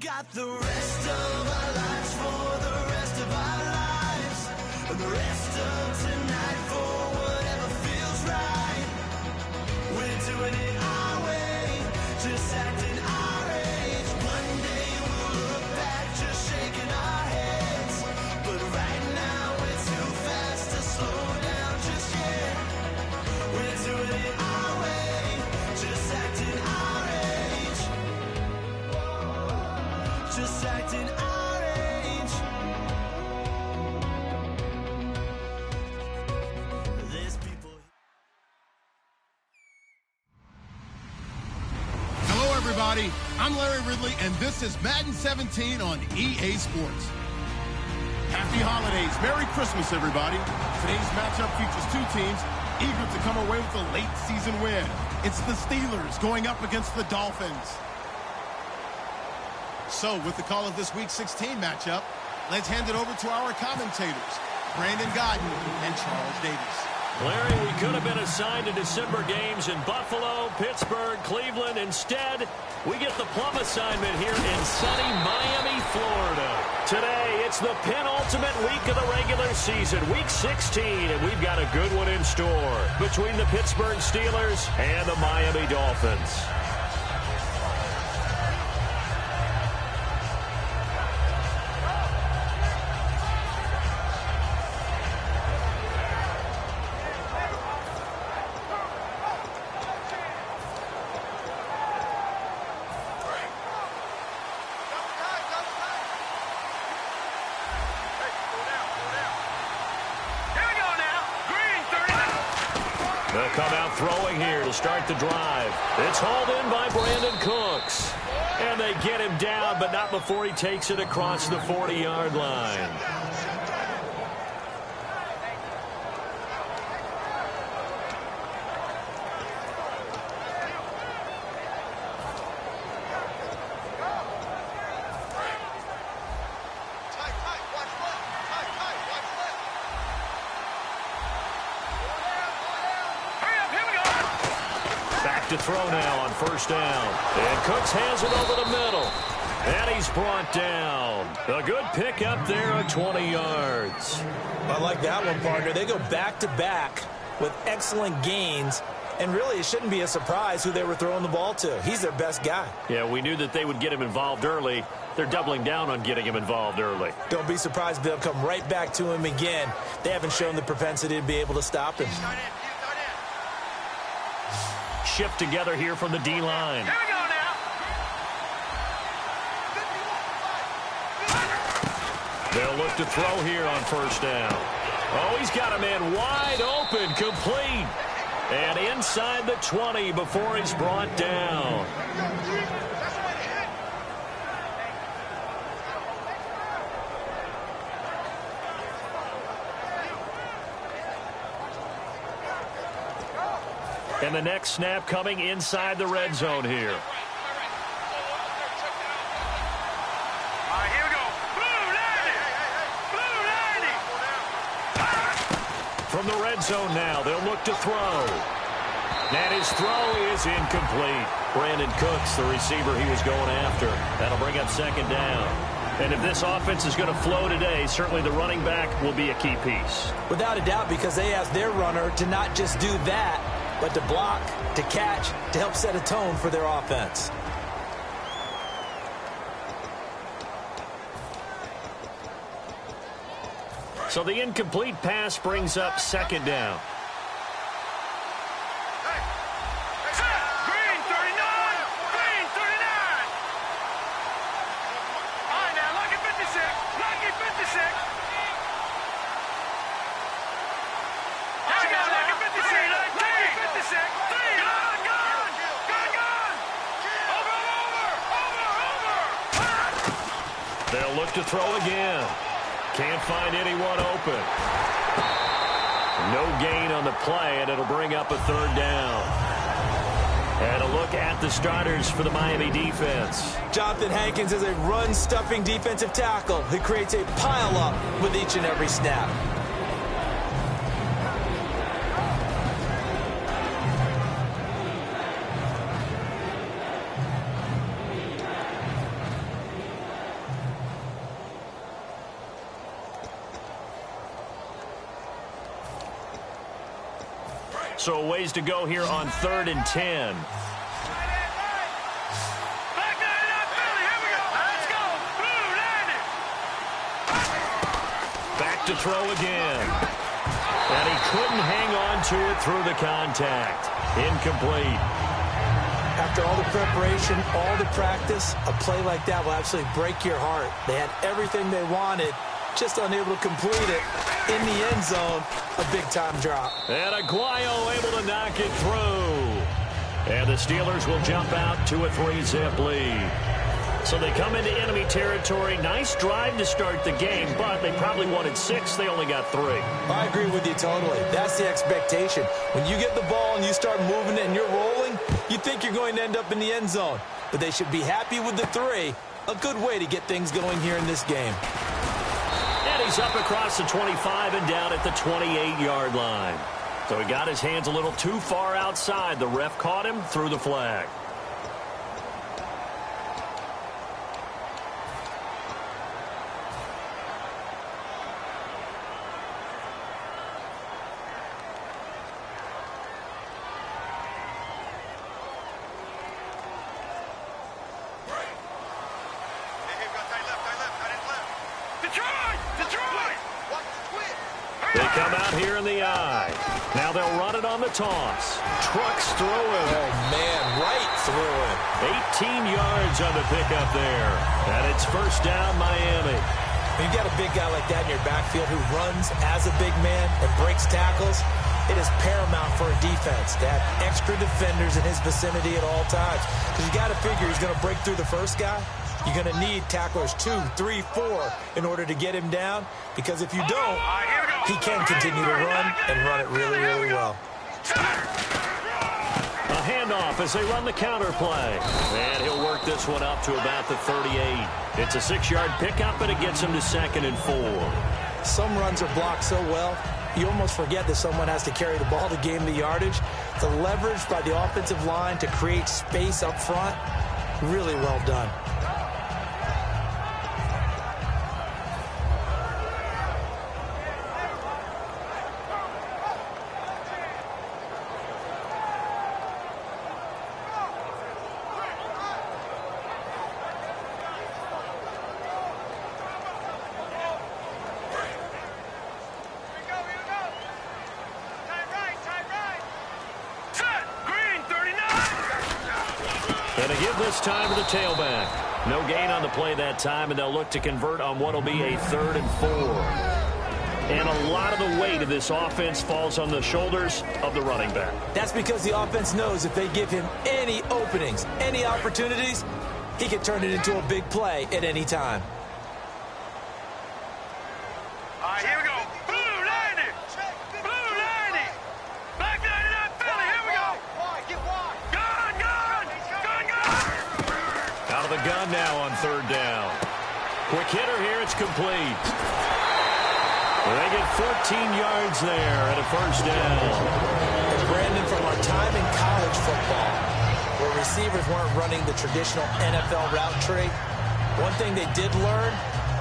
got the rest of our lives for the rest of our lives, and the rest of tonight for whatever feels right. We're doing it our way, just acting our age. One day we'll look back just shaking our heads, but right now we're too fast to slow down just yet. We're doing it our way, just acting our age, just acting our age. There's people. Hello, everybody. I'm Larry Ridley, and this is Madden 17 on EA Sports. Happy holidays. Merry Christmas, everybody. Today's matchup features two teams eager to come away with a late season win. It's the Steelers going up against the Dolphins. So, with the call of this Week 16 matchup, let's hand it over to our commentators, Brandon Godden and Charles Davis. Larry, we could have been assigned to December games in Buffalo, Pittsburgh, Cleveland. Instead, we get the plum assignment here in sunny Miami, Florida. Today, it's the penultimate week of the regular season, Week 16, and we've got a good one in store between the Pittsburgh Steelers and the Miami Dolphins. They'll come out throwing here to start the drive. It's hauled in by Brandon Cooks. And they get him down, but not before he takes it across the 40-yard line. To throw now on first down. And Cooks hands it over the middle. And he's brought down. A good pick up there of 20 yards. I like that one, partner. They go back-to-back with excellent gains. And really, it shouldn't be a surprise who they were throwing the ball to. He's their best guy. Yeah, we knew that they would get him involved early. They're doubling down on getting him involved early. Don't be surprised if they'll come right back to him again. They haven't shown the propensity to be able to stop him. Shift together here from the D-line. Here we go now. They'll look to throw here on first down. Oh, he's got a man wide open, complete. And inside the 20 before he's brought down. And the next snap coming inside the red zone here. All right, here we go. Blue 90. From the red zone now, they'll look to throw. And his throw is incomplete. Brandon Cooks, the receiver he was going after. That'll bring up second down. And if this offense is going to flow today, certainly the running back will be a key piece. Without a doubt, because they asked their runner to not just do that, but to block, to catch, to help set a tone for their offense. So the incomplete pass brings up second down. Green 39. Green 39. All right, now, lucky 56. Lucky 56. Lucky 56. Lucky 56. Gun. Over. They'll look to throw again. Can't find anyone open. No gain on the play, and it'll bring up a third down. And a look at the starters for the Miami defense. Jonathan Hankins is a run-stuffing defensive tackle who creates a pile-up with each and every snap. So a ways to go here on 3rd and 10. Back to throw again. And he couldn't hang on to it through the contact. Incomplete. After all the preparation, all the practice, a play like that will absolutely break your heart. They had everything they wanted, just unable to complete it. In the end zone, a big-time drop. And Aguayo able to knock it through. And the Steelers will jump out to a 3-zip lead. So they come into enemy territory. Nice drive to start the game, but they probably wanted 6. They only got 3. I agree with you totally. That's the expectation. When you get the ball and you start moving it and you're rolling, you think you're going to end up in the end zone. But they should be happy with the 3. A good way to get things going here in this game. And he's up across the 25 and down at the 28-yard line. So he got his hands a little too far outside. The ref caught him, threw the flag. They come out here in the eye. Now they'll run it on the toss. Trucks through him. Oh, man, right through him. 18 yards on the pickup there. And it's first down, Miami. When you got a big guy like that in your backfield who runs as a big man and breaks tackles, it is paramount for a defense to have extra defenders in his vicinity at all times. Because you got to figure he's going to break through the first guy. You're going to need tacklers 2, 3, 4 in order to get him down. Because if you don't, he can continue to run and run it really, really well. A handoff as they run the counter play. And he'll work this one up to about the 38. It's a 6-yard pickup, and it gets him to 2nd and 4. Some runs are blocked so well, you almost forget that someone has to carry the ball to gain the yardage. The leverage by the offensive line to create space up front, really well done. And they give this time to the tailback. No gain on the play that time, and they'll look to convert on what will be a 3rd and 4. And a lot of the weight of this offense falls on the shoulders of the running back. That's because the offense knows if they give him any openings, any opportunities, he can turn it into a big play at any time. All right, here we go. Blue 90. Blue 90. Black 99 Philly. Here we go. Gun, gun. Gun, gun. Out of the gun now on 3rd down. Quick hitter here. It's complete. They get 14 yards there at a first down. And Brandon, from our time in college football, where receivers weren't running the traditional NFL route tree, one thing they did learn,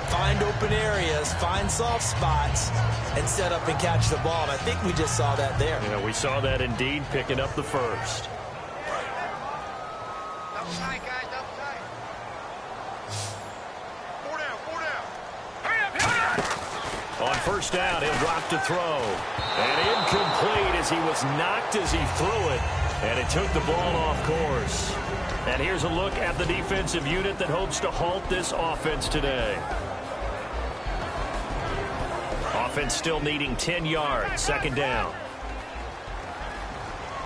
find open areas, find soft spots, and set up and catch the ball. And I think we just saw that there. Yeah, we saw that indeed, picking up the first. Double tight, guys. Double tight. 4 down. 4 down. Hurry up. Hurry up. On first down, he'll drop to throw. And incomplete as he was knocked as he threw it. And it took the ball off course. And here's a look at the defensive unit that hopes to halt this offense today. Offense still needing 10 yards. 2nd down.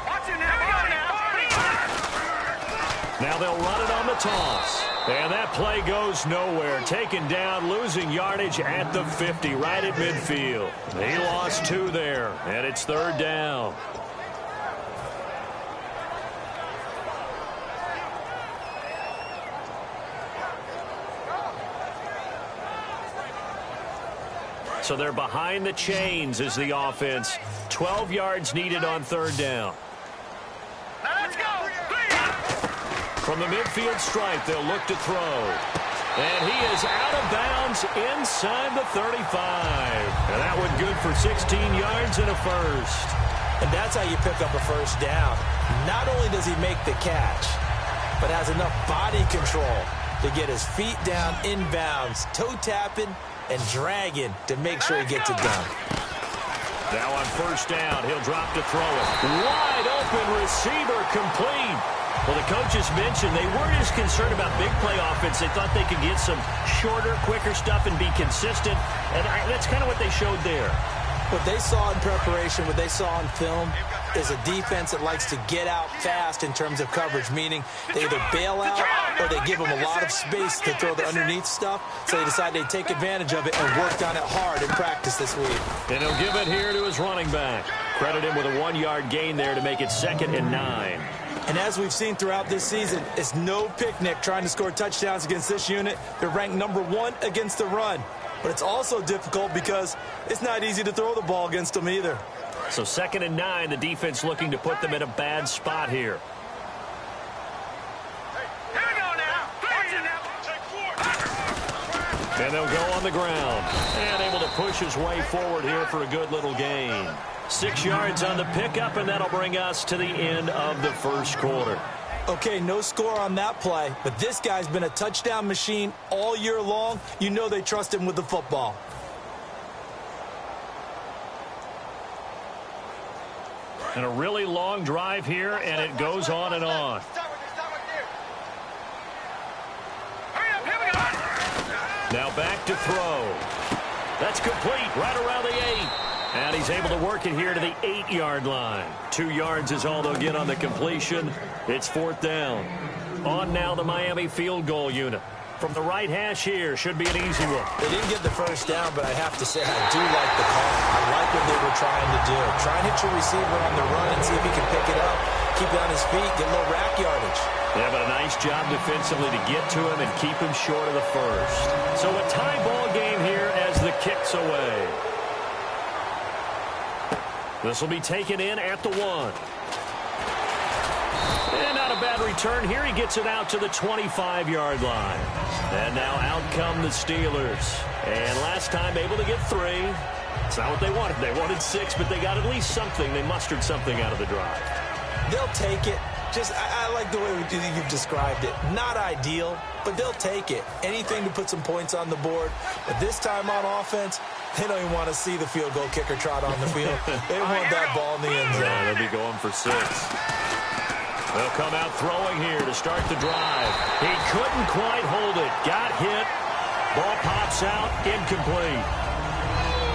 Watch it now. Now they'll run it on the toss. And that play goes nowhere. Taken down, losing yardage at the 50, right at midfield. He lost 2 there, and it's 3rd down. So they're behind the chains as the offense. 12 yards needed on 3rd down. Now let's go. From the midfield stripe, they'll look to throw. And he is out of bounds inside the 35. And that one good for 16 yards and a first. And that's how you pick up a first down. Not only does he make the catch, but has enough body control to get his feet down inbounds, toe tapping and dragging to make sure he gets it done. Now on first down, he'll drop to throw it. Wide open receiver, complete. Well, the coaches mentioned they weren't as concerned about big play offense. They thought they could get some shorter, quicker stuff and be consistent. And that's kind of what they showed there. What they saw in preparation, what they saw on film, is a defense that likes to get out fast in terms of coverage, meaning they either bail out or they give them a lot of space to throw the underneath stuff, so they decide they'd take advantage of it and worked on it hard in practice this week. And he'll give it here to his running back. Credit him with a 1-yard gain there to make it 2nd and 9. And as we've seen throughout this season, it's no picnic trying to score touchdowns against this unit. They're ranked #1 against the run. But it's also difficult because it's not easy to throw the ball against them either. So 2nd and 9, the defense looking to put them in a bad spot here. Here we go now. And they'll go on the ground. And able to push his way forward here for a good little gain. 6 yards on the pickup, and that'll bring us to the end of the first quarter. Okay, no score on that play, but this guy's been a touchdown machine all year long. You know they trust him with the football. And a really long drive here, and it goes on and on. Now back to throw. That's complete right around the 8. And he's able to work it here to the 8-yard line. 2 yards is all they'll get on the completion. It's 4th down. On now the Miami field goal unit. From the right hash here, should be an easy one. They didn't get the first down, but I have to say I do like the call. I like what they were trying to do. Try and hit your receiver on the run and see if he can pick it up. Keep it on his feet, get a little rack yardage. Yeah, but a nice job defensively to get to him and keep him short of the first. So a tie ball game here as the kick's away. This will be taken in at the 1. And not a bad return here. He gets it out to the 25-yard line. And now out come the Steelers. And last time able to get 3. It's not what they wanted. They wanted 6, but they got at least something. They mustered something out of the drive. They'll take it. I like the way you've described it. Not ideal, but they'll take it. Anything to put some points on the board. But this time on offense, they don't even want to see the field goal kicker trot on the field. They want that ball in the end zone. Yeah, they'll be going for 6. They'll come out throwing here to start the drive. He couldn't quite hold it. Got hit. Ball pops out. Incomplete.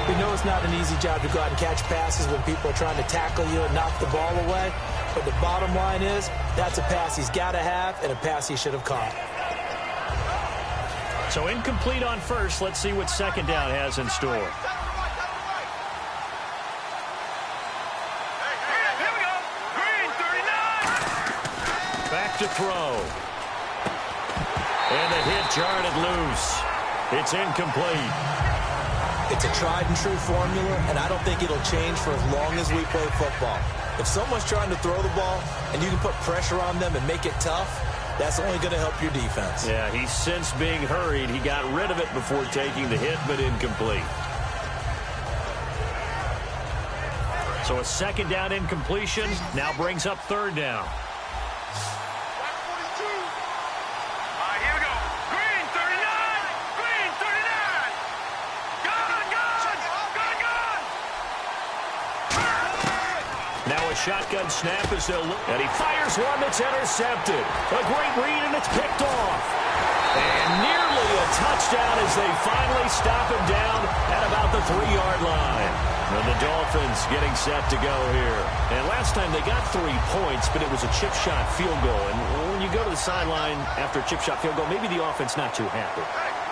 We know it's not an easy job to go out and catch passes when people are trying to tackle you and knock the ball away. But the bottom line is, that's a pass he's got to have and a pass he should have caught. So incomplete on first. Let's see what 2nd down has in store. Here we go. Green 39. Back to throw. And the hit jarred it loose. It's incomplete. It's a tried-and-true formula, and I don't think it'll change for as long as we play football. If someone's trying to throw the ball and you can put pressure on them and make it tough, that's only going to help your defense. Yeah, he's since being hurried. He got rid of it before taking the hit, but incomplete. So a 2nd down incompletion now brings up 3rd down. Here we go. Green 39. Green 39. Gone. Now a shotgun snap as they'll look. And he fires one that's intercepted. A great read, and it's picked off. And nearly a touchdown as they finally stop him down at about the 3-yard line. And the Dolphins getting set to go here. And last time they got 3 points, but it was a chip shot field goal. And when you go to the sideline after a chip shot field goal, maybe the offense not too happy.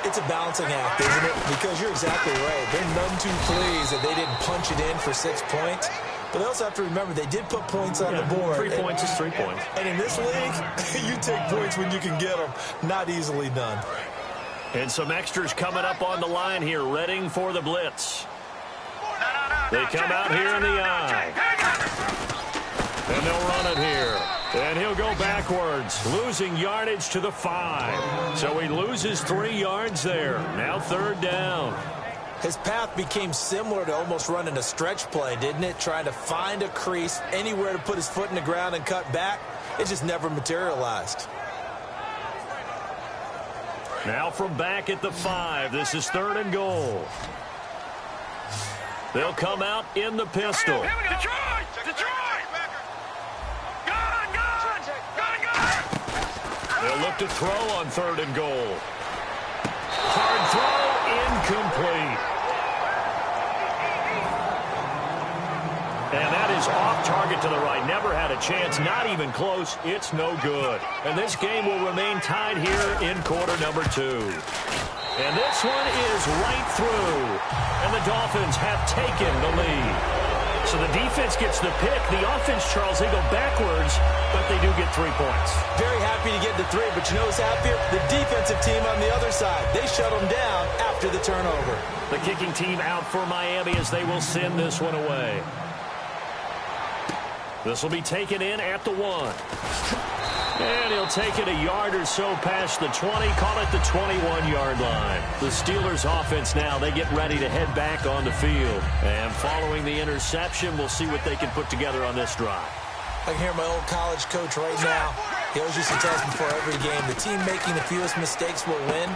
It's a balancing act, isn't it? Because you're exactly right. They're none too pleased that they didn't punch it in for 6 points. But they also have to remember they did put points on the board. 3 points is 3 points. And in this league, you take points when you can get them. Not easily done. And some extras coming up on the line here, readying for the blitz. They come out here in the eye. And they'll run it here. And he'll go backwards, losing yardage to the 5. So he loses 3 yards there. Now 3rd down. His path became similar to almost running a stretch play, didn't it? Trying to find a crease, anywhere to put his foot in the ground and cut back. It just never materialized. Now from back at the 5, this is 3rd and goal. They'll come out in the pistol. Here we go. Detroit! Detroit! Gun! Gun! Gun! Gun! They'll look to throw on 3rd and goal. Hard throw, incomplete. And that is off target to the right. Never had a chance, not even close. It's no good. And this game will remain tied here in quarter number 2. And this one is right through. And the Dolphins have taken the lead. So the defense gets the pick. The offense, Charles, they go backwards, but they do get 3 points. Very happy to get to 3, but you know who's happier? The defensive team on the other side. They shut them down after the turnover. The kicking team out for Miami as they will send this one away. This will be taken in at the 1. And he'll take it a yard or so past the 20, call it the 21-yard line. The Steelers offense now, they get ready to head back on the field. And following the interception, we'll see what they can put together on this drive. I can hear my old college coach right now. He always used to tell us before every game, the team making the fewest mistakes will win.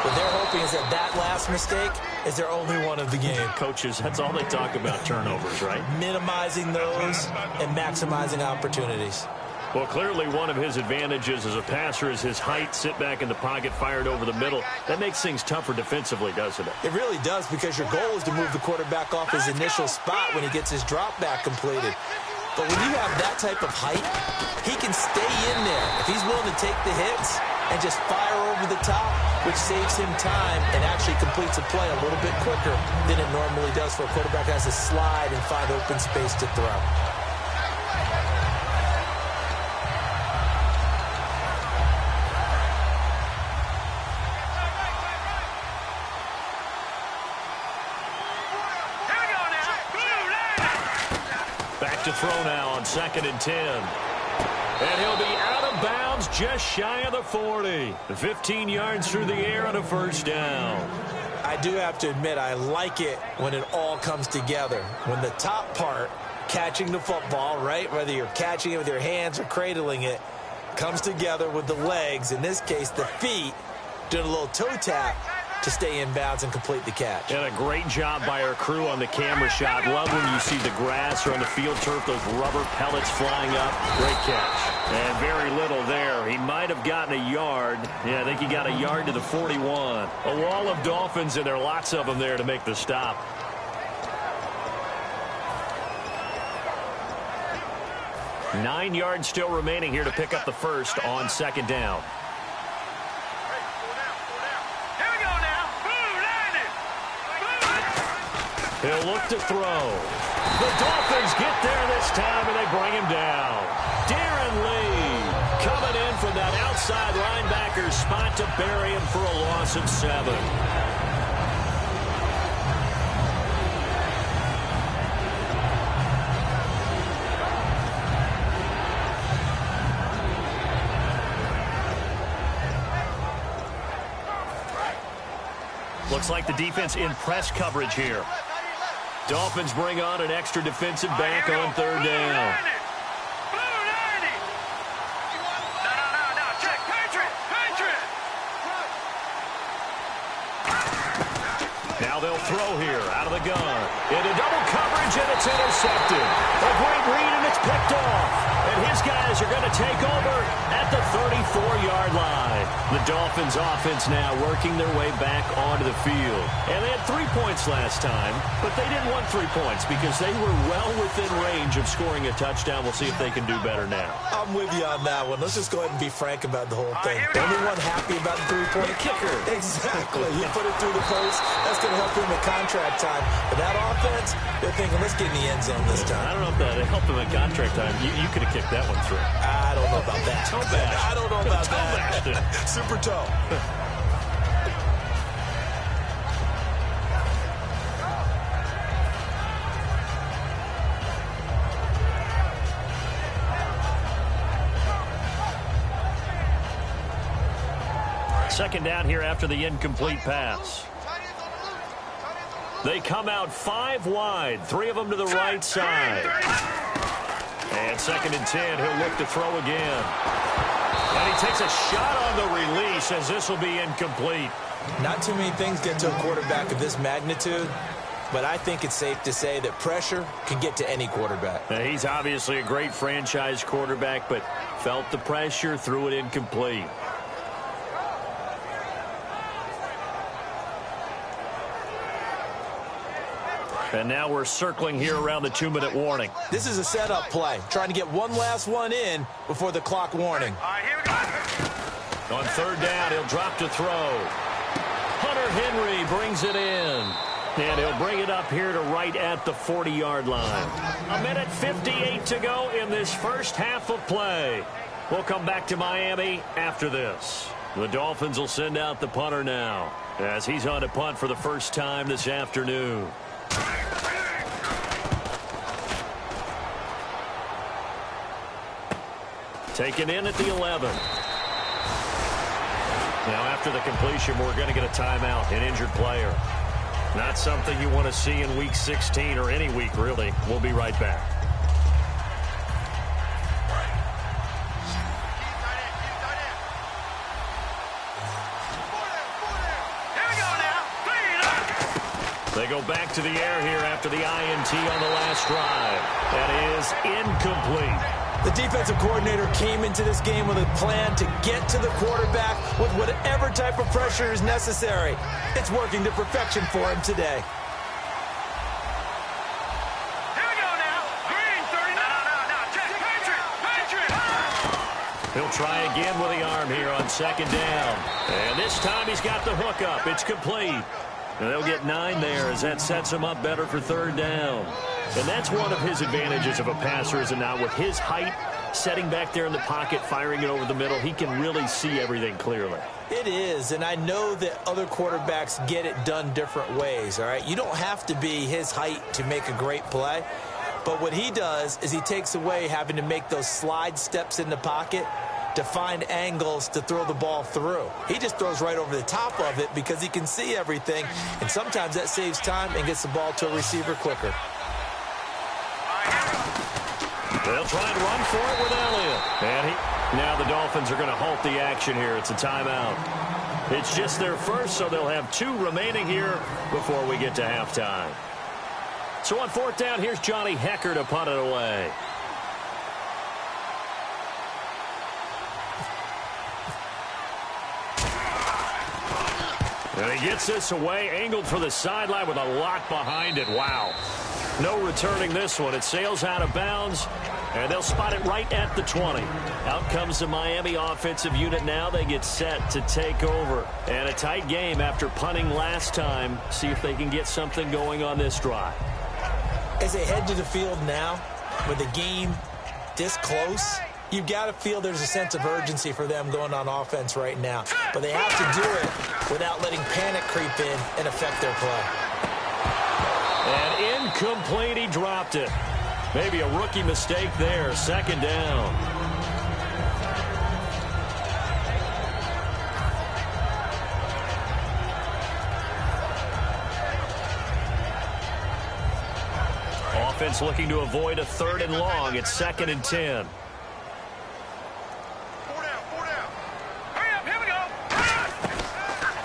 What they're hoping is that that last mistake is their only one of the game. Coaches, that's all they talk about, turnovers, right? Minimizing those and maximizing opportunities. Well, clearly one of his advantages as a passer is his height, sit back in the pocket, fired over the middle. That makes things tougher defensively, doesn't it? It really does, because your goal is to move the quarterback off his initial spot when he gets his drop back completed. But when you have that type of height, he can stay in there. If he's willing to take the hits and just fire over the top, which saves him time and actually completes a play a little bit quicker than it normally does for a quarterback that has to slide and find open space to throw. To throw now on 2nd and 10. And he'll be out of bounds just shy of the 40. 15 yards through the air on a first down. I do have to admit, I like it when it all comes together. When the top part, catching the football, right, whether you're catching it with your hands or cradling it, comes together with the legs, in this case the feet, doing a little toe tap to stay in bounds and complete the catch. And a great job by our crew on the camera shot. Love when you see the grass or on the field turf, those rubber pellets flying up. Great catch. And very little there. He might have gotten a yard. Yeah, I think he got a yard to the 41. A wall of Dolphins, and there are lots of them there to make the stop. Nine yards still remaining here to pick up the first on 2nd down. He'll look to throw. The Dolphins get there this time, and they bring him down. Darren Lee coming in from that outside linebacker spot to bury him for a loss of 7. Looks like the defense in press coverage here. Dolphins bring on an extra defensive back on 3rd down. Now they'll throw here out of the gun. Into double coverage, and it's intercepted. A great read, and it's picked off. And his guys are going to take over at the 34-yard line. The Dolphins offense now working their way back onto the field. And they had 3 points last time, but they didn't want 3 points because they were well within range of scoring a touchdown. We'll see if they can do better now. I'm with you on that one. Let's just go ahead and be frank about the whole thing. Anyone happy about the 3-point kicker? Exactly. You put it through the post. That's going to help him in contract time. But that offense, they're thinking, let's get in the end zone this time. I don't know if that helped him in contract time. You could have kicked that one through. I don't know about that. Toe bash. I don't know about toe that. Super toe. Second down here after the incomplete pass. They come out 5 wide, 3 of them to the right side. And 2nd and 10, he'll look to throw again. And he takes a shot on the release as this will be incomplete. Not too many things get to a quarterback of this magnitude, but I think it's safe to say that pressure can get to any quarterback. Now, he's obviously a great franchise quarterback, but felt the pressure, threw it incomplete. And now we're circling here around the 2-minute warning. This is a setup play, trying to get one last one in before the clock warning. All right, here we go. On 3rd down, he'll drop to throw. Hunter Henry brings it in. And he'll bring it up here to right at the 40-yard line. 1:58 to go in this first half of play. We'll come back to Miami after this. The Dolphins will send out the punter now as he's on to punt for the first time this afternoon. Taken in at the 11. Now after the completion, we're going to get a timeout, an injured player. Not something you want to see in Week 16 or any week, really. We'll be right back. Here we go now. Clean up. They go back to the air here after the INT on the last drive. That is incomplete. The defensive coordinator came into this game with a plan to get to the quarterback with whatever type of pressure is necessary. It's working to perfection for him today. Here we go now. Green 30. No. Check. Patriot. He'll try again with the arm here on 2nd down. And this time he's got the hook up. It's complete. And they'll get 9 there as that sets him up better for 3rd down. And that's one of his advantages of a passer, is it not? With his height, setting back there in the pocket, firing it over the middle, he can really see everything clearly. It is, and I know that other quarterbacks get it done different ways, all right? You don't have to be his height to make a great play. But what he does is he takes away having to make those slide steps in the pocket to find angles to throw the ball through. He just throws right over the top of it because he can see everything, and sometimes that saves time and gets the ball to a receiver quicker. They'll try and run for it with Elliott. And now the Dolphins are going to halt the action here. It's a timeout. It's just their first, so they'll have 2 remaining here before we get to halftime. So on 4th down, here's Johnny Hecker to punt it away. And he gets this away, angled for the sideline with a lot behind it. Wow. No returning this one. It sails out of bounds, and they'll spot it right at the 20. Out comes the Miami offensive unit now. They get set to take over. And a tight game after punting last time. See if they can get something going on this drive. As they head to the field now, with the game this close, you've got to feel there's a sense of urgency for them going on offense right now. But they have to do it without letting panic creep in and affect their play. And incomplete, he dropped it. Maybe a rookie mistake there. 2nd down. Offense looking to avoid a 3rd and long. It's 2nd and 10. 4 down. Hurry up. Here we go.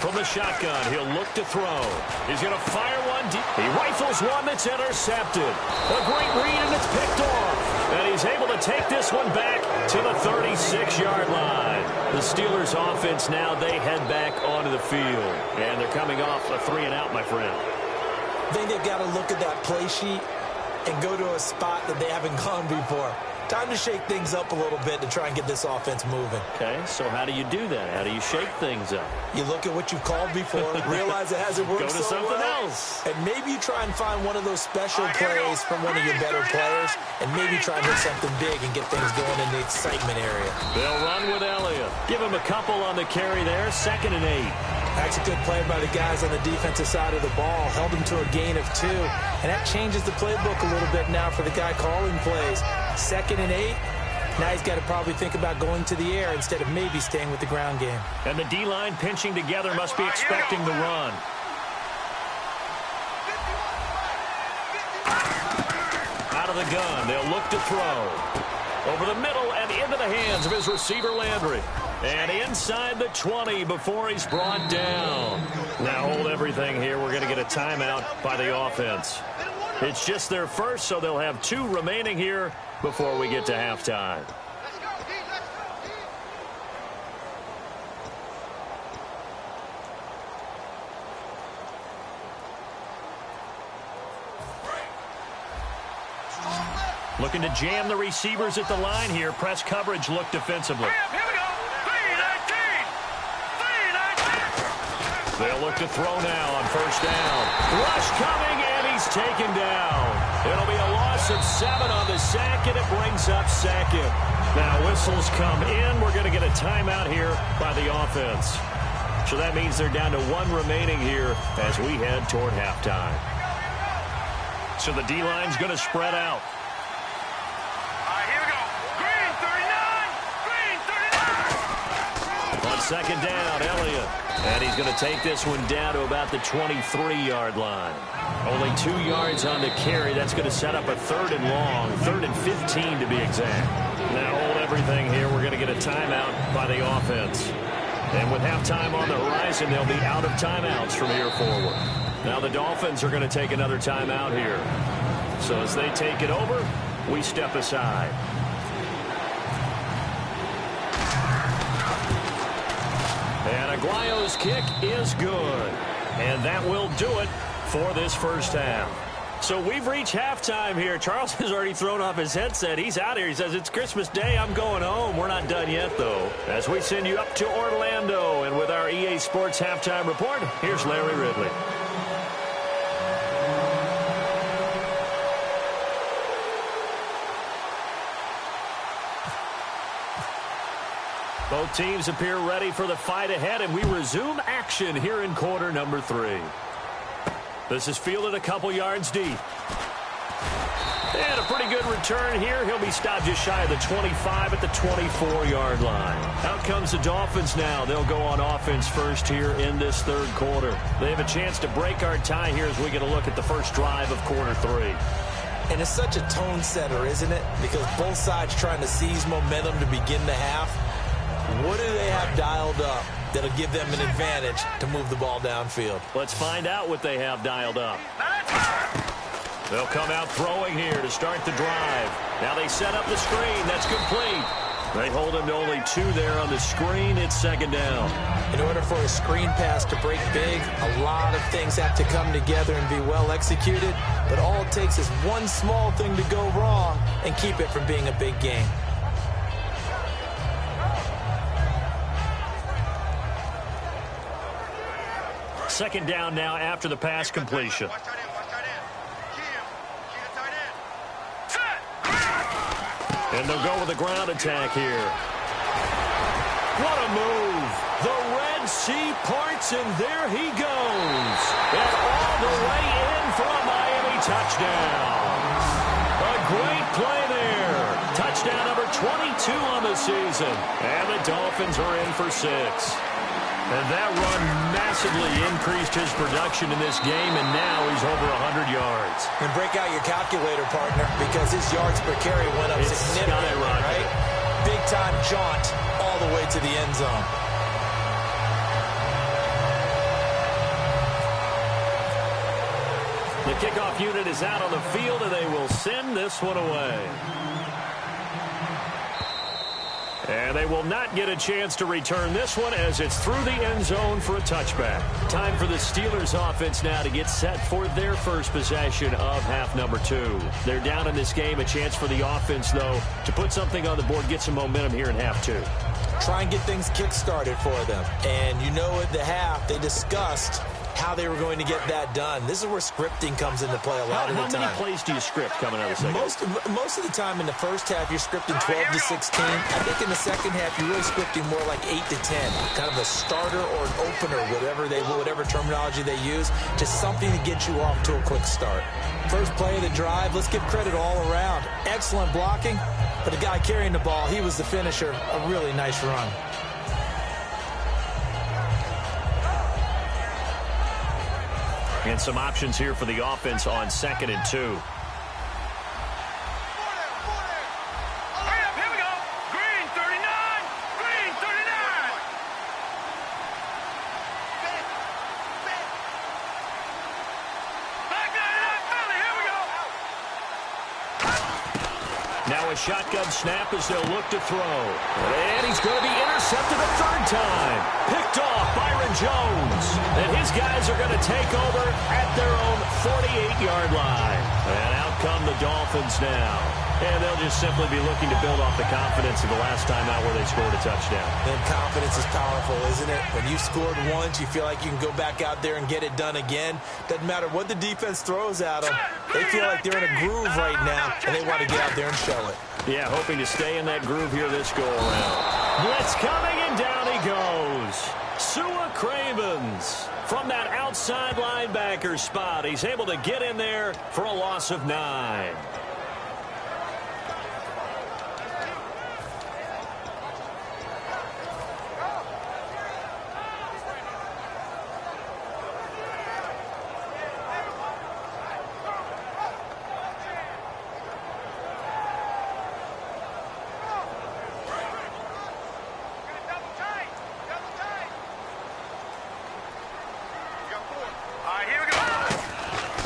From the shotgun, he'll look to throw. He's going to fire one deep. He rifles one that's intercepted. A great read, and it's picked off. And he's able to take this one back to the 36-yard line. The Steelers' offense now, they head back onto the field. And they're coming off a 3-and-out, my friend. I think they've got to look at that play sheet and go to a spot that they haven't gone before. Time to shake things up a little bit to try and get this offense moving. Okay, so how do you do that? How do you shake things up? You look at what you've called before, realize it hasn't worked Go to so something well, else. and maybe you try and find one of those special plays from one of your better players, and maybe try and hit something big and get things going in the excitement area. They'll run with Elliott. Give him a couple on the carry there. 2nd and 8. That's a good play by the guys on the defensive side of the ball. Held him to a gain of 2, and that changes the playbook a little bit now for the guy calling plays. 2nd and 8. Now he's got to probably think about going to the air instead of maybe staying with the ground game. And the D-line pinching together must be expecting the run. out of the gun. They'll look to throw. Over the middle and into the hands of his receiver, Landry. And inside the 20 before he's brought down. Now hold everything here. We're going to get a timeout by the offense. It's just their first, so they'll have 2 remaining here before we get to halftime. Looking to jam the receivers at the line here. Press coverage look defensively. Here we go. 3-19. 3-19. They'll look to throw now on first down. Rush coming, and he's taken down. It'll be a loss of 7 on the sack, and it brings up second. Now whistles come in. We're going to get a timeout here by the offense. So that means they're down to 1 remaining here as we head toward halftime. So the D-line's going to spread out. Second down, Elliott. And he's going to take this one down to about the 23-yard line. Only 2 yards on the carry. That's going to set up a 3rd and long, 3rd and 15 to be exact. Now hold everything here. We're going to get a timeout by the offense. And with halftime on the horizon, they'll be out of timeouts from here forward. Now the Dolphins are going to take another timeout here. So as they take it over, we step aside. And Aguayo's kick is good. And that will do it for this first half. So we've reached halftime here. Charles has already thrown off his headset. He's out here. He says, it's Christmas Day. I'm going home. We're not done yet, though. As we send you up to Orlando. And with our EA Sports Halftime Report, here's Larry Ridley. Both teams appear ready for the fight ahead, and we resume action here in quarter number 3. This is fielded a couple yards deep. And a pretty good return here. He'll be stopped just shy of the 25 at the 24-yard line. Out comes the Dolphins now. They'll go on offense first here in this 3rd quarter. They have a chance to break our tie here as we get a look at the first drive of quarter 3. And it's such a tone setter, isn't it? Because both sides trying to seize momentum to begin the half. What do they have dialed up that'll give them an advantage to move the ball downfield? Let's find out what they have dialed up. They'll come out throwing here to start the drive. Now they set up the screen. That's complete. They hold him to only 2 there on the screen. It's second down. In order for a screen pass to break big, a lot of things have to come together and be well executed. But all it takes is one small thing to go wrong and keep it from being a big game. Second down now after the pass completion. And they'll go with a ground attack here. What a move. The Red Sea parts, and there he goes. And all the way in for a Miami touchdown. A great play there. Touchdown number 22 on the season. And the Dolphins are in for 6. And that run massively increased his production in this game, and now he's over 100 yards. And break out your calculator, partner, because his yards per carry went up significantly, right? Big-time jaunt all the way to the end zone. The kickoff unit is out on the field, and they will send this one away. And they will not get a chance to return this one as it's through the end zone for a touchback. Time for the Steelers offense now to get set for their first possession of half number 2. They're down in this game. A chance for the offense, though, to put something on the board, get some momentum here in half 2. Try and get things kick-started for them. And you know at the half, they discussed how they were going to get that done. This is where scripting comes into play a lot of the time. How many plays do you script coming out of the second? Most of the time in the first half, you're scripting 12 to 16. I think in the second half, you're really scripting more like 8 to 10. Kind of a starter or an opener, whatever terminology they use. Just something to get you off to a quick start. First play of the drive, let's give credit all around. Excellent blocking, but the guy carrying the ball, he was the finisher. A really nice run. And some options here for the offense on 2nd and 2. Now a shotgun snap as they'll look to throw. And he's going to be intercepted a third time. Picked off Byron Jones. And his guys are going to take over at their own 48-yard line. And out come the Dolphins now. And they'll just simply be looking to build off the confidence of the last time out where they scored a touchdown. And confidence is powerful, isn't it? When you scored once, you feel like you can go back out there and get it done again. Doesn't matter what the defense throws at them. They feel like they're in a groove right now, and they want to get out there and show it. Yeah, hoping to stay in that groove here this go-around. Blitz coming, and down he goes. Sua Cravens from that outside linebacker spot. He's able to get in there for a loss of 9.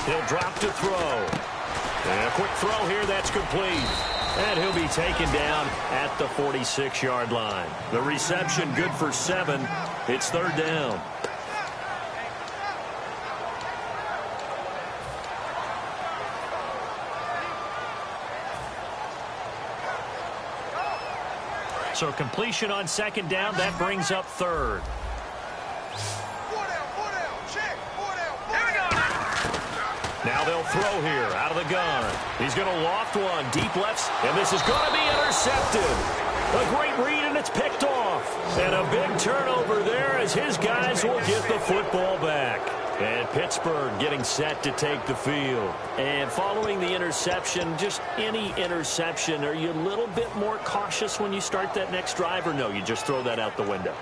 He'll drop to throw. And a quick throw here, that's complete. And he'll be taken down at the 46-yard line. The reception good for 7. It's third down. So completion on second down, that brings up third. Now they'll throw here out of the gun. He's going to loft one deep left, and this is going to be intercepted. A great read, and it's picked off. And a big turnover there as his guys will get the football back. And Pittsburgh getting set to take the field. And following the interception, just any interception, are you a little bit more cautious when you start that next drive, or no, you just throw that out the window?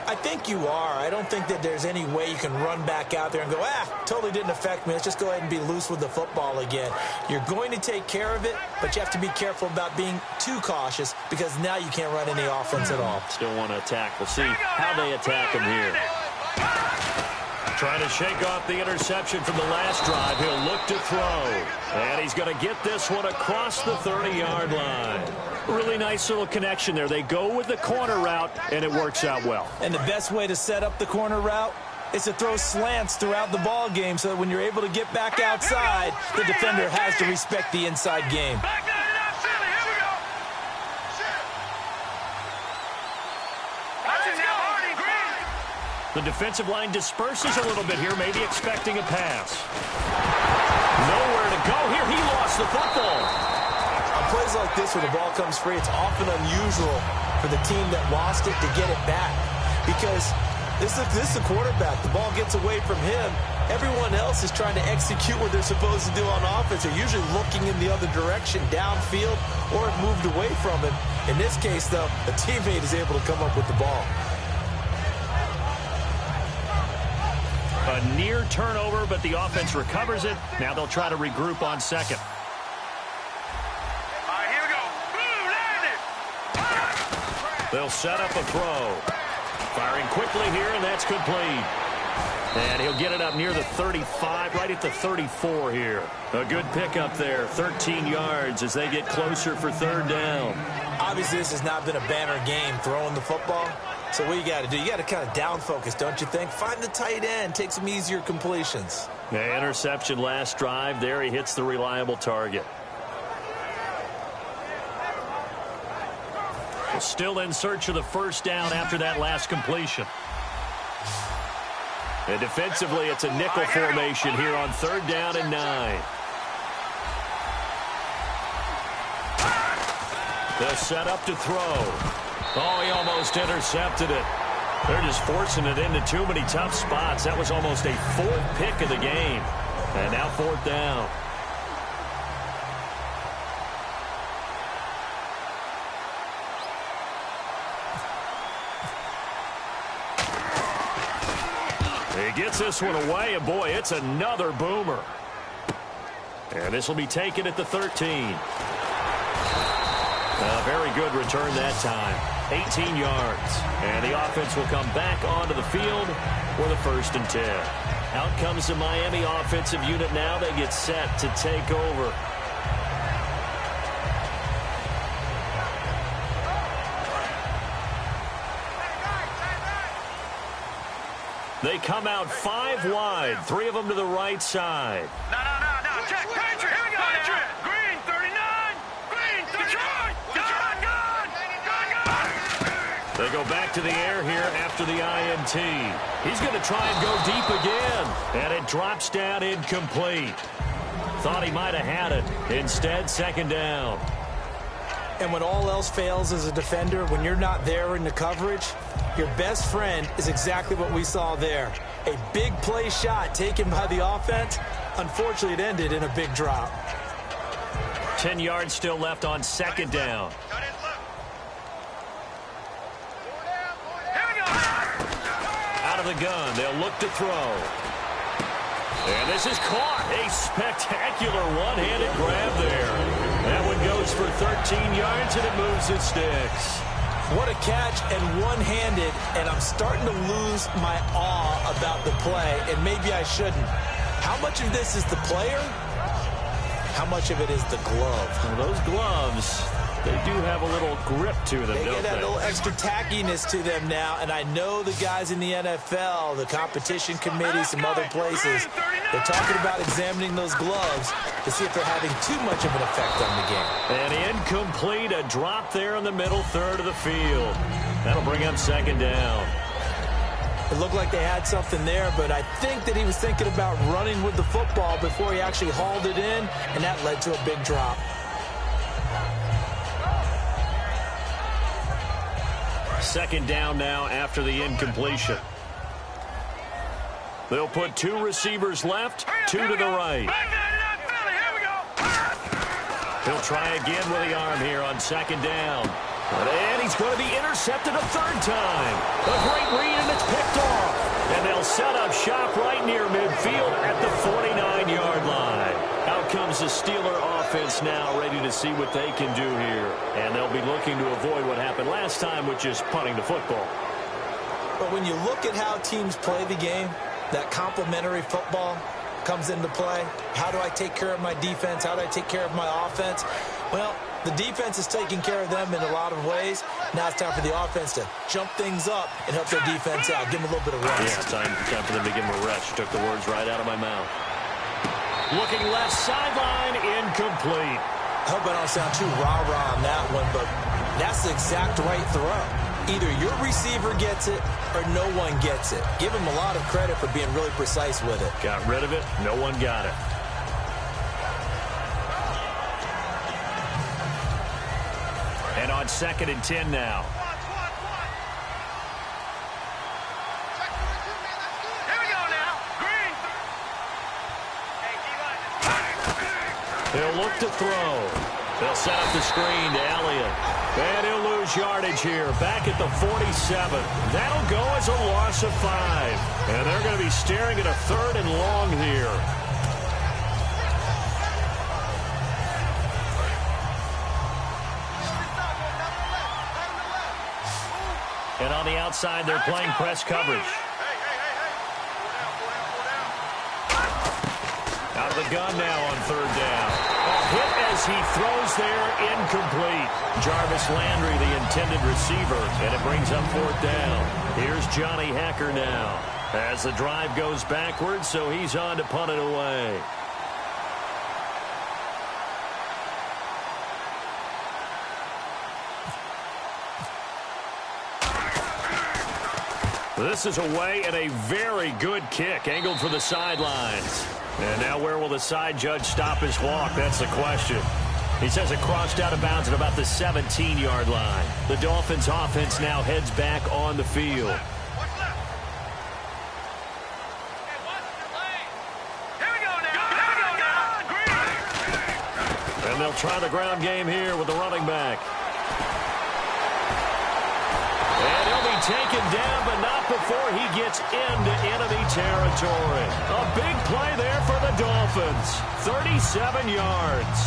I think you are. I don't think that there's any way you can run back out there and go, totally didn't affect me. Let's just go ahead and be loose with the football again. You're going to take care of it, but you have to be careful about being too cautious because now you can't run any offense at all. Still want to attack. We'll see how they attack him here. Trying to shake off the interception from the last drive. He'll look to throw. And he's going to get this one across the 30-yard line. Really nice little connection there. They go with the corner route, and it works out well. And the best way to set up the corner route is to throw slants throughout the ball game so that when you're able to get back outside, the defender has to respect the inside game. The defensive line disperses a little bit here, maybe expecting a pass. Nowhere to go here. He lost the football. On plays like this where the ball comes free, it's often unusual for the team that lost it to get it back. Because this is the quarterback. The ball gets away from him. Everyone else is trying to execute what they're supposed to do on offense. They're usually looking in the other direction, downfield, or it moved away from him. In this case, though, a teammate is able to come up with the ball. A near turnover, but the offense recovers it. Now they'll try to regroup on second. All right, here we go. Blue, land it. They'll set up a throw. Firing quickly here, and that's complete. And he'll get it up near the 35, right at the 34 here. A good pickup there, 13 yards as they get closer for third down. Obviously, this has not been a banner game throwing the football. So what you got to do, you got to kind of down focus, don't you think? Find the tight end, take some easier completions. The interception last drive. There he hits the reliable target. Still in search of the first down after that last completion. And defensively, it's a nickel formation here on third down and 9. They'll set up to throw. Oh, he almost intercepted it. They're just forcing it into too many tough spots. That was almost a fourth pick of the game. And now fourth down. He gets this one away, and boy, it's another boomer. And this will be taken at the 13. A very good return that time. 18 yards. And the offense will come back onto the field for the 1st and 10. Out comes the Miami offensive unit now. They get set to take over. They come out 5 wide, 3 of them to the right side. No. Check. Patriot. Here we go. Patriot. Green, 39. Green, 39. Gun. They go back to the air here after the INT. He's going to try and go deep again. And it drops down incomplete. Thought he might have had it. Instead, second down. And when all else fails as a defender, when you're not there in the coverage, your best friend is exactly what we saw there. A big play shot taken by the offense. Unfortunately, it ended in a big drop. 10 yards still left on second down. Out of the gun, they'll look to throw. And this is caught. A spectacular one-handed grab there. That one goes for 13 yards, and it moves its sticks. What a catch, and one-handed, and I'm starting to lose my awe about the play, and maybe I shouldn't. How much of this is the player? How much of it is the glove? Well, those gloves, they do have a little grip to them, They don't get that they? little extra tackiness to them now, and I know the guys in the NFL, the competition committee, some other places, they're talking about examining those gloves to see if they're having too much of an effect on the game. And incomplete, a drop there in the middle third of the field. That'll bring up second down. It looked like they had something there, but I think that he was thinking about running with the football before he actually hauled it in, and that led to a big drop. Second down now after the incompletion. They'll put 2 receivers left, 2 to the right. He'll try again with the arm here on second down. And he's going to be intercepted a third time. A great read, and it's picked off. And they'll set up shop right near midfield at the 49-yard line. Out comes the Steeler offense now, ready to see what they can do here. And they'll be looking to avoid what happened last time, which is punting the football. But when you look at how teams play the game, that complementary football comes into play. How do I take care of my defense? How do I take care of my offense? Well, the defense is taking care of them in a lot of ways. Now it's time for the offense to jump things up and help their defense out. Give them a little bit of rest. Yeah, it's time for them to give them a rest. You took the words right out of my mouth. Looking left sideline, incomplete. I hope I don't sound too rah-rah on that one, but that's the exact right throw. Either your receiver gets it or no one gets it. Give him a lot of credit for being really precise with it. Got rid of it. No one got it. And on 2nd and 10 now. Here we go now. Green. They'll look to throw. They'll set up the screen to Elliott. And he'll lose yardage here. Back at the 47. That'll go as a loss of 5. And they're going to be staring at a 3rd and long here. And on the outside, they're playing press coverage. Out of the gun now on 3rd down. A hit as he throws there, incomplete. Jarvis Landry, the intended receiver, and it brings up 4th down. Here's Johnny Hecker now. As the drive goes backwards, so he's on to punt it away. This is away and a very good kick, angled for the sidelines. And now where will the side judge stop his walk? That's the question. He says it crossed out of bounds at about the 17-yard line. The Dolphins offense now heads back on the field. And they'll try the ground game here with the running back. And he'll be taken down, but not before he gets into enemy territory. A big play there for the Dolphins. 37 yards.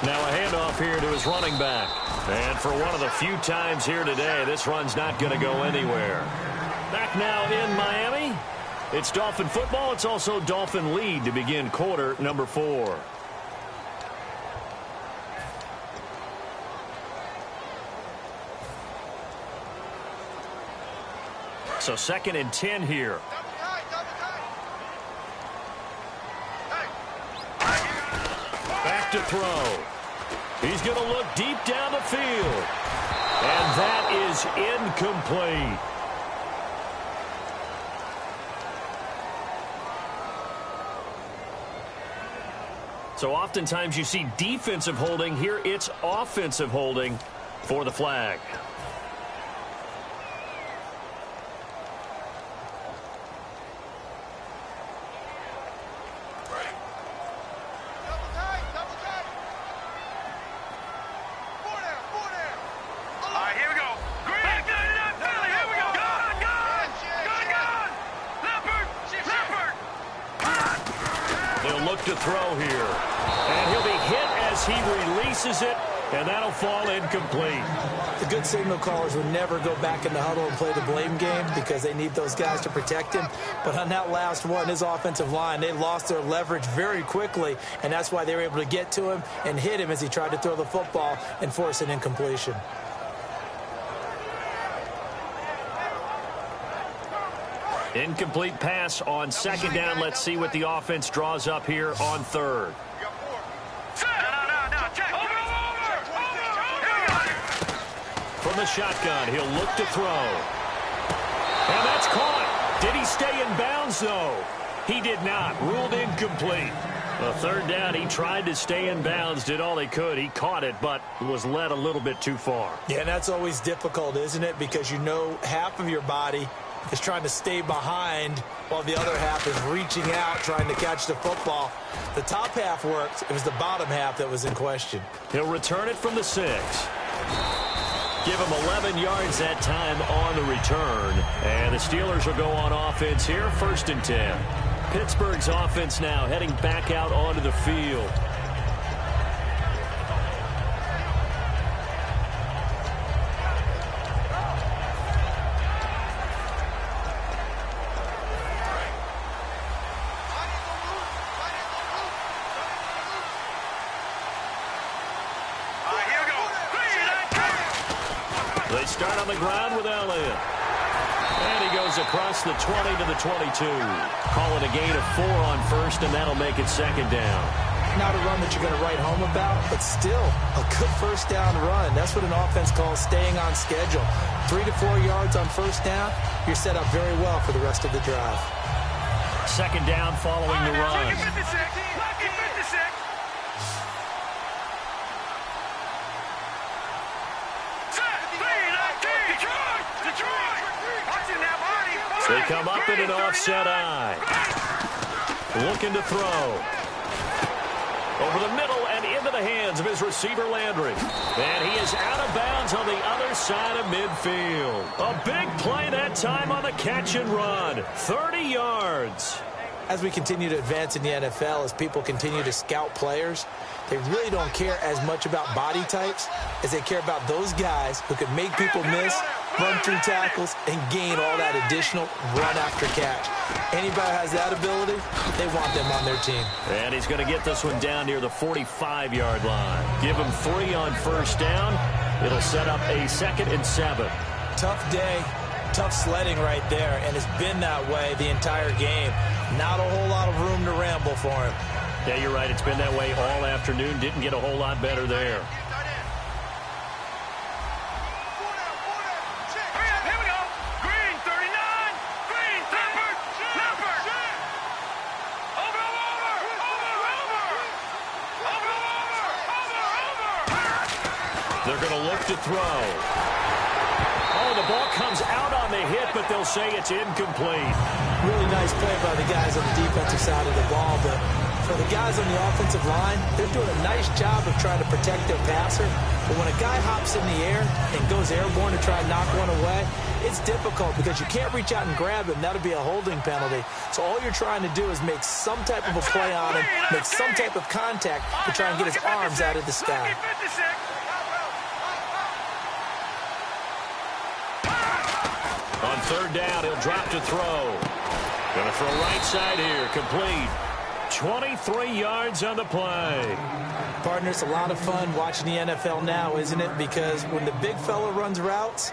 Now a handoff here to his running back. And for one of the few times here today, this run's not going to go anywhere. Back now in Miami. It's Dolphin football. It's also Dolphin lead to begin quarter number 4. So 2nd and 10 here. Back to throw. He's going to look deep down the field. And that is incomplete. So oftentimes you see defensive holding. Here it's offensive holding for the flag. To throw here. And he'll be hit as he releases it, and that'll fall incomplete. The good signal callers would never go back in the huddle and play the blame game because they need those guys to protect him. But on that last one, his offensive line, they lost their leverage very quickly, and that's why they were able to get to him and hit him as he tried to throw the football and force an incompletion. Incomplete pass on 2nd down. Let's see what the offense draws up here on 3rd. From the shotgun, he'll look to throw. And that's caught. Did he stay in bounds, though? He did not. Ruled incomplete. A 3rd down, he tried to stay in bounds, did all he could. He caught it, but was led a little bit too far. Yeah, and that's always difficult, isn't it? Because you know half of your body is trying to stay behind while the other half is reaching out trying to catch the football. The top half worked. It was the bottom half that was in question. He'll return it from the 6. Give him 11 yards that time on the return. And the Steelers will go on offense here, 1st and 10. Pittsburgh's offense now heading back out onto the field. They start on the ground with Elliott. And he goes across the 20 to the 22. Call it a gain of 4 on 1st, and that'll make it 2nd down. Not a run that you're going to write home about, but still a good 1st down run. That's what an offense calls staying on schedule. 3 to 4 yards on 1st down, you're set up very well for the rest of the drive. 2nd down following the run. They come up in an offset eye. Looking to throw. Over the middle and into the hands of his receiver, Landry. And he is out of bounds on the other side of midfield. A big play that time on the catch and run. 30 yards. As we continue to advance in the NFL, as people continue to scout players, they really don't care as much about body types as they care about those guys who can make people miss, run through tackles, and gain all that additional run after catch. Anybody who has that ability, they want them on their team. And he's going to get this one down near the 45-yard line. Give him 3 on 1st down. It'll set up a 2nd and 7. Tough day, tough sledding right there, and it's been that way the entire game. Not a whole lot of room to ramble for him. Yeah, you're right. It's been that way all afternoon. Didn't get a whole lot better there. They're going to look to throw. Oh, the ball comes out on the hit, but they'll say it's incomplete. Really nice play by the guys on the defensive side of the ball, but for the guys on the offensive line, they're doing a nice job of trying to protect their passer. But when a guy hops in the air and goes airborne to try and knock one away, it's difficult because you can't reach out and grab him. That'll be a holding penalty. So all you're trying to do is make some type of a play on him, make some type of contact to try and get his arms out of the sky. On 3rd down, he'll drop to throw. Going to throw right side here, complete. 23 yards on the play. Partner, it's a lot of fun watching the NFL now, isn't it? Because when the big fella runs routes,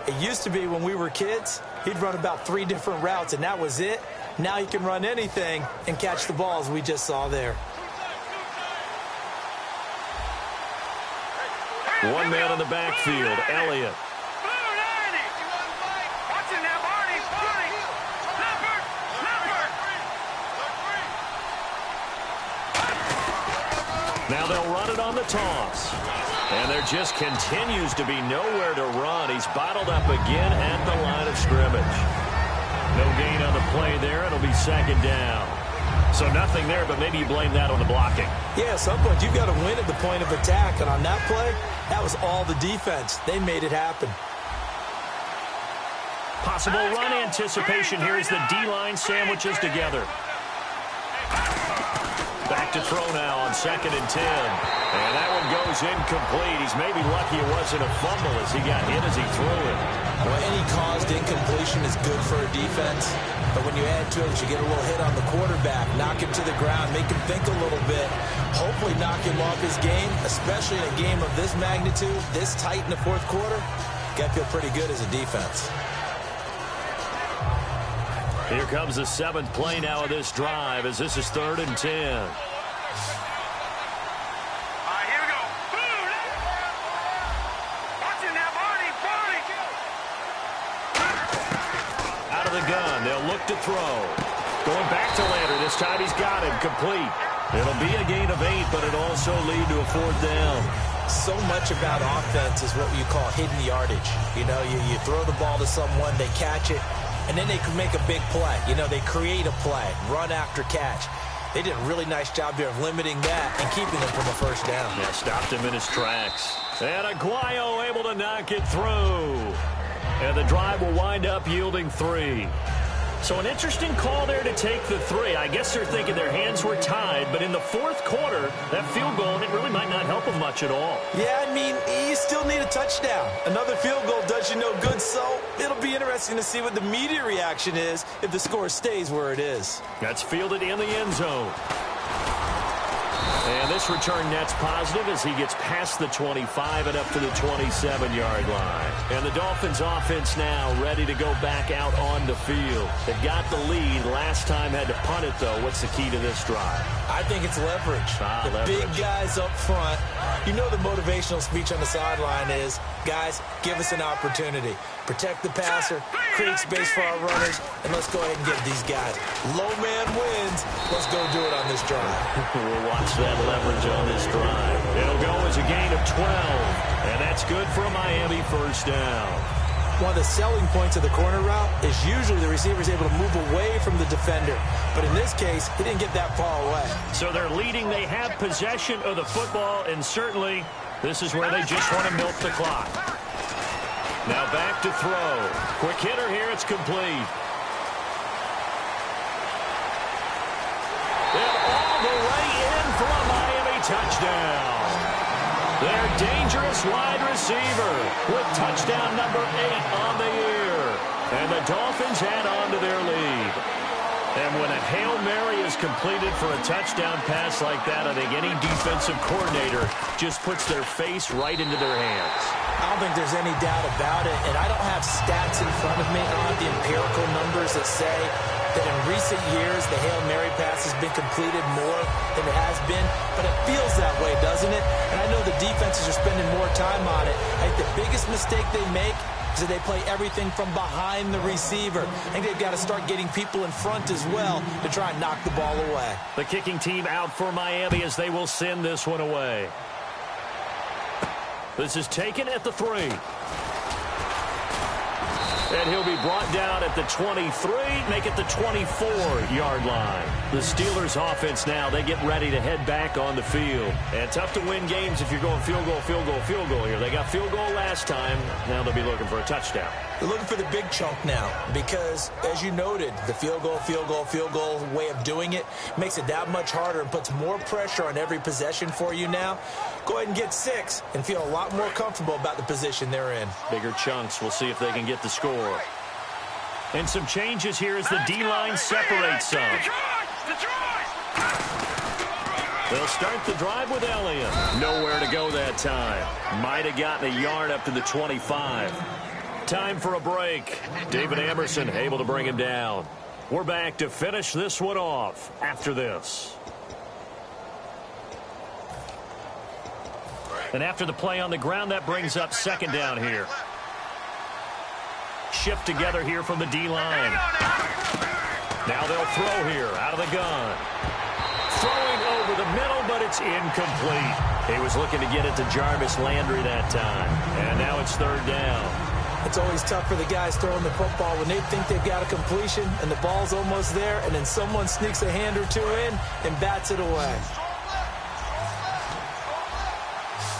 it used to be when we were kids, he'd run about 3 different routes, and that was it. Now he can run anything and catch the ball, as we just saw there. One man in the backfield, Elliott. Now they'll run it on the toss. And there just continues to be nowhere to run. He's bottled up again at the line of scrimmage. No gain on the play there. It'll be second down. So nothing there, but maybe you blame that on the blocking. Yeah, at some point you've got to win at the point of attack. And on that play, that was all the defense. They made it happen. Possible run anticipation here as the D-line sandwiches together. Back to throw now on 2nd and 10. And that one goes incomplete. He's maybe lucky it wasn't a fumble as he got hit as he threw it. Well, any caused incompletion is good for a defense. But when you add to it, you get a little hit on the quarterback, knock him to the ground, make him think a little bit, hopefully knock him off his game, especially in a game of this magnitude, this tight in the fourth quarter. Got to feel pretty good as a defense. Here comes the 7th play now of this drive as this is 3rd and 10. Here we go. Watching that Barney. Out of the gun, they'll look to throw. Going back to Lander. This time he's got him complete. It'll be a gain of 8, but it'll also lead to a 4th down. So much about offense is what you call hidden yardage. You know, you throw the ball to someone, they catch it, and then they can make a big play. You know, they create a play, run after catch. They did a really nice job here of limiting that and keeping them from a first down. Yeah, stopped him in his tracks. And Aguayo able to knock it through. And the drive will wind up yielding 3. So an interesting call there to take the 3. I guess they're thinking their hands were tied, but in the fourth quarter, that field goal, it really might not help them much at all. Yeah, I mean, you still need a touchdown. Another field goal does you no good, so it'll be interesting to see what the media reaction is if the score stays where it is. That's fielded in the end zone. And this return net's positive as he gets past the 25 and up to the 27-yard line. And the Dolphins offense now ready to go back out on the field. They've got the lead. Last time had to punt it, though. What's the key to this drive? I think it's leverage. Leverage. Big guys up front. You know the motivational speech on the sideline is, guys, give us an opportunity. Protect the passer, create space for our runners, and let's go ahead and give these guys. Low man wins. Let's go do it on this drive. We'll watch that leverage on this drive. It'll go as a gain of 12, and that's good for a Miami first down. One of the selling points of the corner route is usually the receiver is able to move away from the defender. But in this case, he didn't get that far away. So they're leading. They have possession of the football, and certainly this is where they just want to milk the clock. Now back to throw. Quick hitter here. It's complete. And all the way in for a Miami touchdown. Their dangerous wide receiver with touchdown number 8 on the year. And the Dolphins add on to their lead. And when a Hail Mary is completed for a touchdown pass like that, I think any defensive coordinator just puts their face right into their hands. I don't think there's any doubt about it, and I don't have stats in front of me. I don't have the empirical numbers that say that in recent years the Hail Mary pass has been completed more than it has been, but it feels that way, doesn't it? And I know the defenses are spending more time on it. I think the biggest mistake they make is that they play everything from behind the receiver. I think they've got to start getting people in front as well to try and knock the ball away. The kicking team out for Miami as they will send this one away. This is taken at the 3. And he'll be brought down at the 23, make it the 24-yard line. The Steelers offense now, they get ready to head back on the field. And tough to win games if you're going field goal, field goal, field goal here. They got field goal last time. Now they'll be looking for a touchdown. They're looking for the big chunk now because, as you noted, the field goal, field goal, field goal way of doing it makes it that much harder and puts more pressure on every possession for you now. Go ahead and get 6 and feel a lot more comfortable about the position they're in. Bigger chunks. We'll see if they can get the score. And some changes here as the D-line separates some. They'll start the drive with Elliott. Nowhere to go that time. Might have gotten a yard up to the 25. Time for a break. David Amerson able to bring him down. We're back to finish this one off after this. And after the play on the ground, that brings up second down here. Shift together here from the D-line. Now they'll throw here out of the gun. Throwing over the middle, but it's incomplete. He was looking to get it to Jarvis Landry that time. And now it's third down. It's always tough for the guys throwing the football when they think they've got a completion and the ball's almost there, and then someone sneaks a hand or two in and bats it away.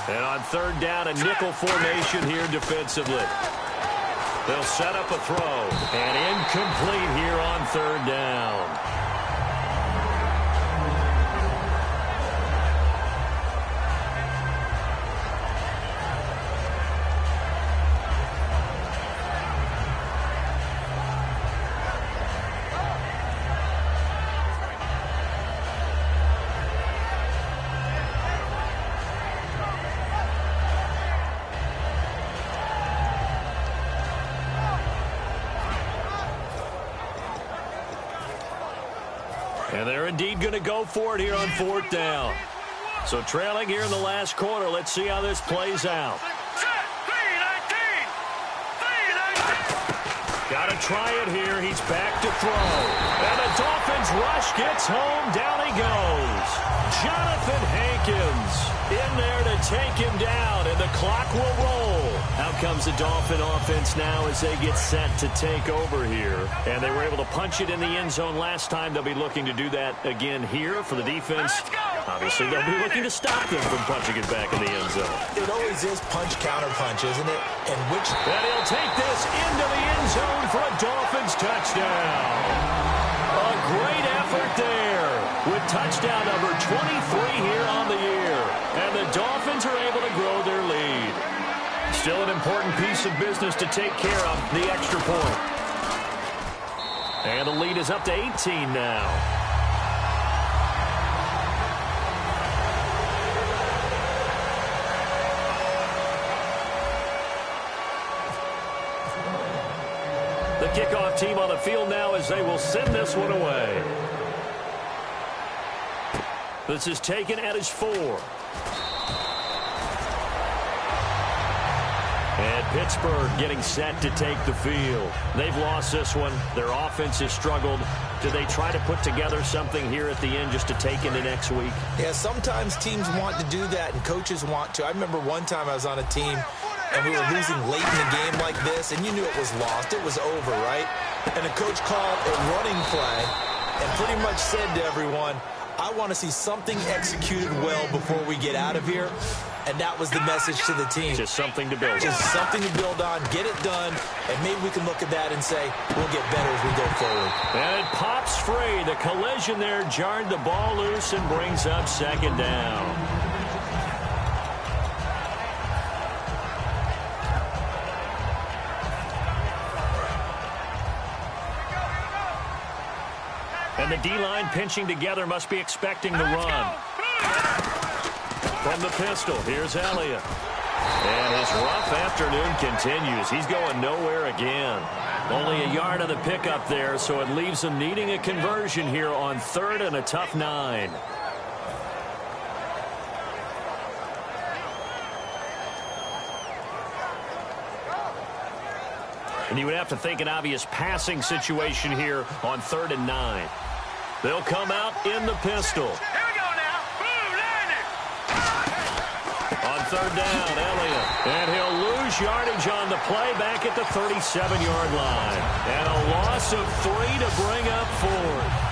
And on third down, a nickel formation here defensively. They'll set up a throw. And incomplete here on third down. And they're indeed going to go for it here on fourth down. So trailing here in the last quarter. Let's see how this plays out. Got to try it here. He's back to throw. And the Dolphins rush gets home. Down he goes. Jonathan Hankins in there to take him down, and the clock will roll. Out comes the Dolphin offense now as they get set to take over here. And they were able to punch it in the end zone last time. They'll be looking to do that again here for the defense. Obviously, they'll be looking to stop them from punching it back in the end zone. It always is punch-counter-punch, isn't it? And he'll take this into the end zone for a Dolphins touchdown. A great effort there with touchdown number 23 here on the year. And the Dolphins are able to grow their lead. Still an important piece of business to take care of, the extra point. And the lead is up to 18 now. The kickoff team on the field now as they will send this one away. This is taken at his 4. And Pittsburgh getting set to take the field. They've lost this one. Their offense has struggled. Do they try to put together something here at the end just to take into next week? Yeah, sometimes teams want to do that and coaches want to. I remember one time I was on a team and we were losing late in the game like this, and you knew it was lost. It was over, right? And the coach called a running play and pretty much said to everyone, I want to see something executed well before we get out of here. And that was the message to the team. Just something to build on. Just something to build on, get it done, and maybe we can look at that and say, we'll get better as we go forward. And it pops free. The collision there jarred the ball loose and brings up second down. And the D-line pinching together must be expecting the run. From the pistol, here's Elliott. And his rough afternoon continues. He's going nowhere again. Only a yard on the pickup there, so it leaves him needing a conversion here on third and a tough 9. And you would have to think an obvious passing situation here on third and 9. They'll come out in the pistol. Here we go now. Boom, landed. On third down, Elliott. And he'll lose yardage on the play back at the 37-yard line. And a loss of 3 to bring up fourth.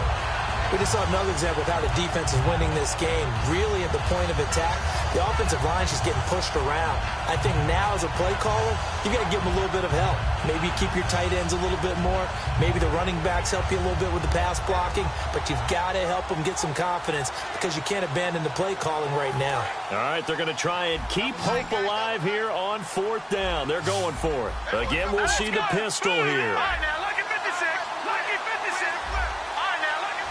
We just saw another example of how the defense is winning this game. Really at the point of attack, the offensive line is just getting pushed around. I think now as a play caller, you got to give them a little bit of help. Maybe keep your tight ends a little bit more. Maybe the running backs help you a little bit with the pass blocking. But you've got to help them get some confidence because you can't abandon the play calling right now. All right, they're going to try and keep hope alive here on fourth down. They're going for it. Again, we'll see the pistol here. All right, now, look at 56. Look at 56. All right, now, look at...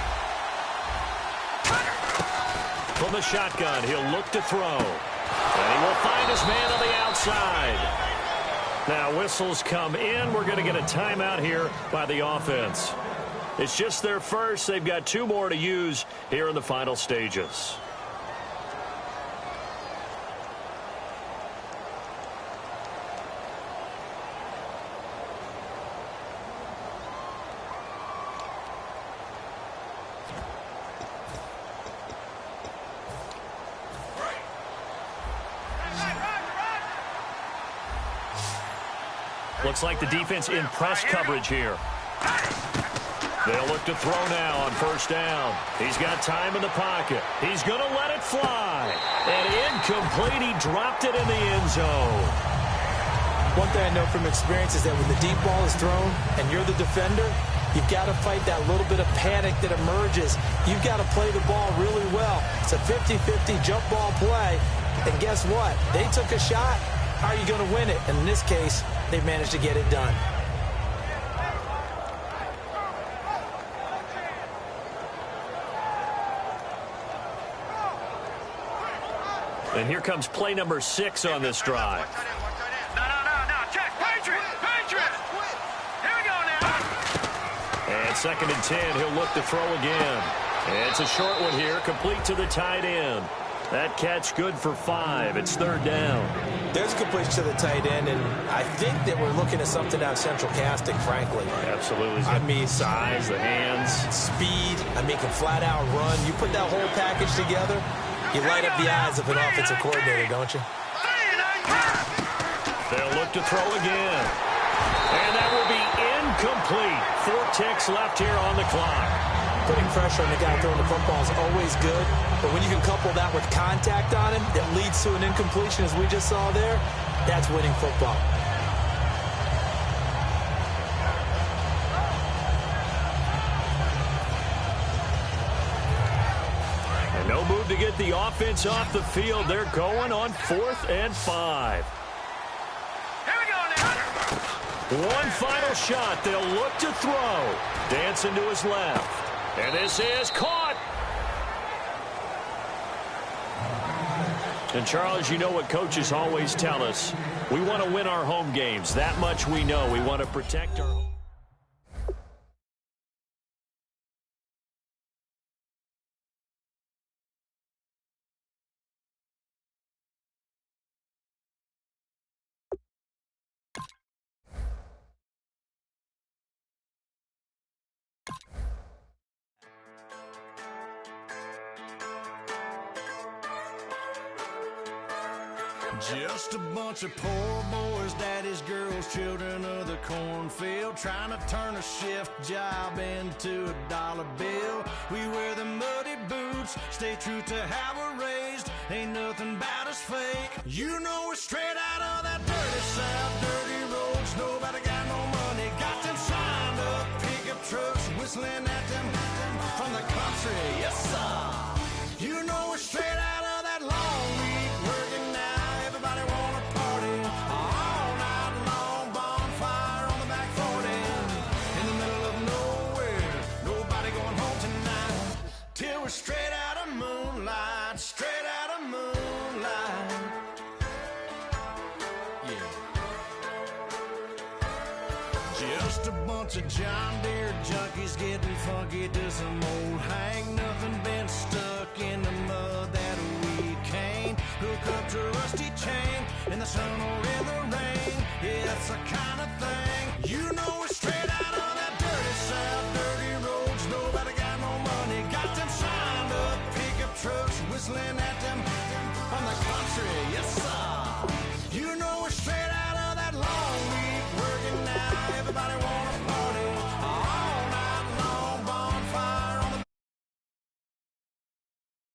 From the shotgun, he'll look to throw. And he will find his man on the outside. Now whistles come in. We're going to get a timeout here by the offense. It's just their first. They've got 2 more to use here in the final stages. Looks like the defense in press coverage here. They'll look to throw now on first down. He's got time in the pocket. He's going to let it fly. And incomplete. He dropped it in the end zone. One thing I know from experience is that when the deep ball is thrown and you're the defender, you've got to fight that little bit of panic that emerges. You've got to play the ball really well. It's a 50-50 jump ball play. And guess what? They took a shot. How are you going to win it? And in this case, they managed to get it done. And here comes play number 6 on this drive. No. Check. Patriot. Here we go now. And 2nd and 10. He'll look to throw again. And it's a short one here, complete to the tight end. That catch good for 5. It's 3rd down. There's a completion to the tight end, and I think that we're looking at something out of central casting, frankly. Absolutely. I mean, size, the hands. Speed. I mean, can flat out run. You put that whole package together, you light up the eyes of an offensive coordinator, don't you? They'll look to throw again. And that will be incomplete. 4 ticks left here on the clock. Putting pressure on the guy throwing the football is always good, but when you can couple that with contact on him that leads to an incompletion, as we just saw there, that's winning football. And no move to get the offense off the field. They're going on 4th and 5. Here we go now. One final shot. They'll look to throw. Dancing to his left. And this is caught. And, Charles, you know what coaches always tell us. We want to win our home games. That much we know. We want to protect our home. Just a bunch of poor boys, daddies, girls, children of the cornfield, trying to turn a shift job into a dollar bill. We wear the muddy boots, stay true to how we're raised. Ain't nothing about us fake. You know we're straight out of that dirty south, dirty roads. Nobody got no money, got them signed up pickup trucks, whistling at them from the country. Yes, sir. You know we're straight out of that long week working now. Everybody wanna party all night long, bonfire on the back 40 in the middle of nowhere. Nobody going home tonight till we're straight out of moonlight, straight out of moonlight. Yeah. Just a bunch of John Deere junkies getting funky to some old hang. Nothing been stuck in the mud that we can't hook up to a rusty chain in the sun or in the rain. Yeah, that's the kind of thing. You know we're straight out of that dirty south, dirty roads. Nobody got no money, got them signed up pickup trucks, whistling at